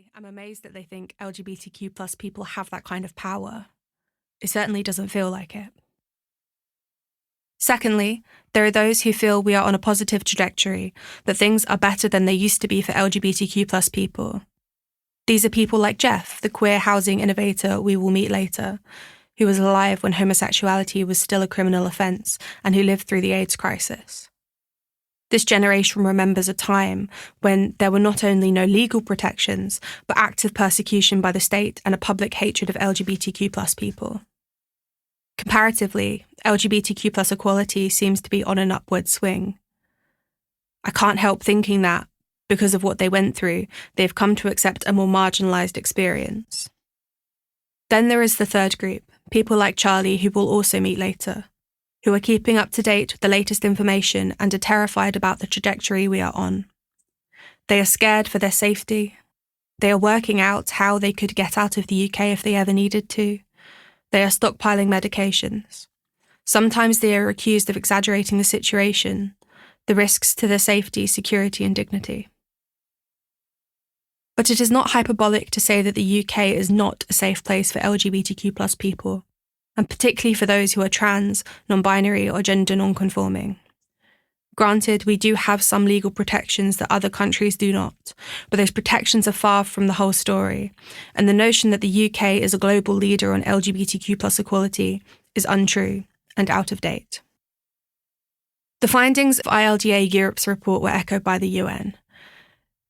Firstly, I'm amazed that they think LGBTQ plus people have that kind of power. It certainly doesn't feel like it. Secondly, there are those who feel we are on a positive trajectory, that things are better than they used to be for LGBTQ plus people. These are people like Jeff, the queer housing innovator we will meet later, who was alive when homosexuality was still a criminal offence and who lived through the AIDS crisis. This generation remembers a time when there were not only no legal protections, but active persecution by the state and a public hatred of LGBTQ plus people. Comparatively, LGBTQ plus equality seems to be on an upward swing. I can't help thinking that, because of what they went through, they've come to accept a more marginalised experience. Then there is the third group, people like Charlie who we'll also meet later, who are keeping up to date with the latest information and are terrified about the trajectory we are on. They are scared for their safety. They are working out how they could get out of the UK if they ever needed to. They are stockpiling medications. Sometimes they are accused of exaggerating the situation, the risks to their safety, security and dignity. But it is not hyperbolic to say that the UK is not a safe place for LGBTQ plus people, and particularly for those who are trans, non-binary or gender non-conforming. Granted, we do have some legal protections that other countries do not, but those protections are far from the whole story, and the notion that the UK is a global leader on LGBTQ plus equality is untrue and out of date. The findings of ILGA Europe's report were echoed by the UN.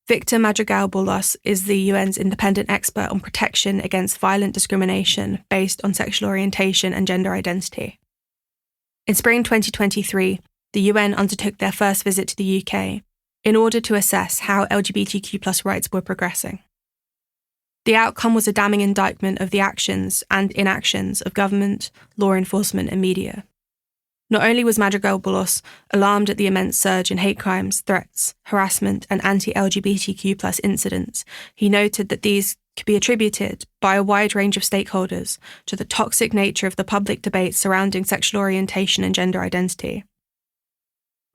Victor Madrigal-Borlos is the UN's independent expert on protection against violent discrimination based on sexual orientation and gender identity. In spring 2023, the UN undertook their first visit to the UK in order to assess how LGBTQ+ rights were progressing. The outcome was a damning indictment of the actions and inactions of government, law enforcement and media. Not only was Madrigal-Borlos alarmed at the immense surge in hate crimes, threats, harassment and anti-LGBTQ+ incidents, he noted that these could be attributed by a wide range of stakeholders to the toxic nature of the public debate surrounding sexual orientation and gender identity.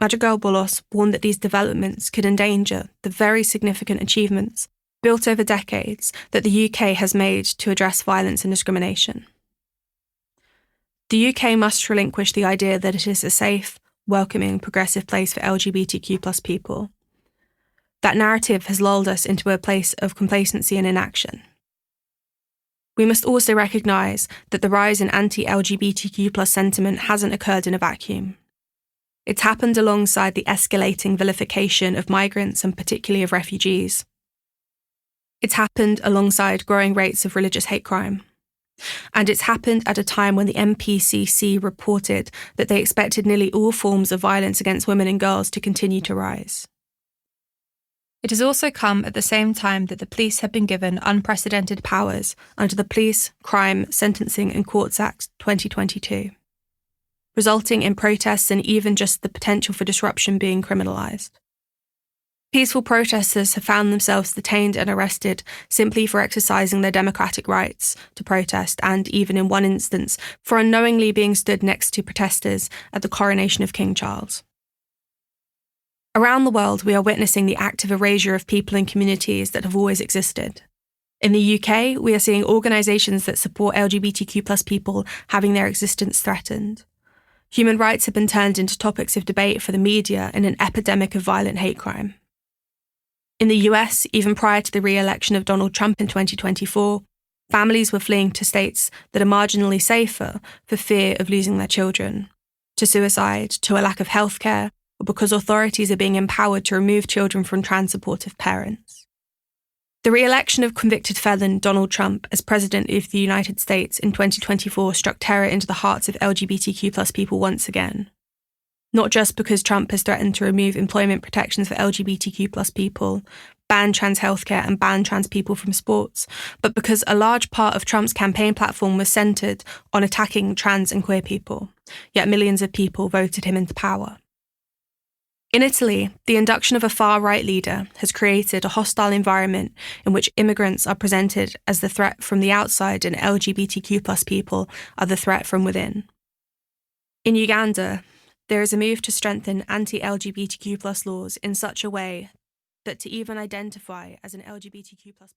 Madrigal-Borlos warned that these developments could endanger the very significant achievements built over decades that the UK has made to address violence and discrimination. The UK must relinquish the idea that it is a safe, welcoming, progressive place for LGBTQ+ people. That narrative has lulled us into a place of complacency and inaction. We must also recognise that the rise in anti-LGBTQ+ sentiment hasn't occurred in a vacuum. It's happened alongside the escalating vilification of migrants and particularly of refugees. It's happened alongside growing rates of religious hate crime. And it's happened at a time when the MPCC reported that they expected nearly all forms of violence against women and girls to continue to rise. It has also come at the same time that the police have been given unprecedented powers under the Police, Crime, Sentencing and Courts Act 2022, resulting in protests and even just the potential for disruption being criminalised. Peaceful protesters have found themselves detained and arrested simply for exercising their democratic rights to protest and, even in one instance, for unknowingly being stood next to protesters at the coronation of King Charles. Around the world, we are witnessing the active erasure of people and communities that have always existed. In the UK, we are seeing organisations that support LGBTQ+ people having their existence threatened. Human rights have been turned into topics of debate for the media in an epidemic of violent hate crime. In the US, even prior to the re-election of Donald Trump in 2024, families were fleeing to states that are marginally safer for fear of losing their children, to suicide, to a lack of healthcare, or because authorities are being empowered to remove children from trans-supportive parents. The re-election of convicted felon Donald Trump as President of the United States in 2024 struck terror into the hearts of LGBTQ+ people once again. Not just because Trump has threatened to remove employment protections for LGBTQ+ people, ban trans healthcare and ban trans people from sports, but because a large part of Trump's campaign platform was centred on attacking trans and queer people, yet millions of people voted him into power. In Italy, the induction of a far-right leader has created a hostile environment in which immigrants are presented as the threat from the outside and LGBTQ+ people are the threat from within. In Uganda, there is a move to strengthen anti-LGBTQ+ laws in such a way that to even identify as an LGBTQ+ person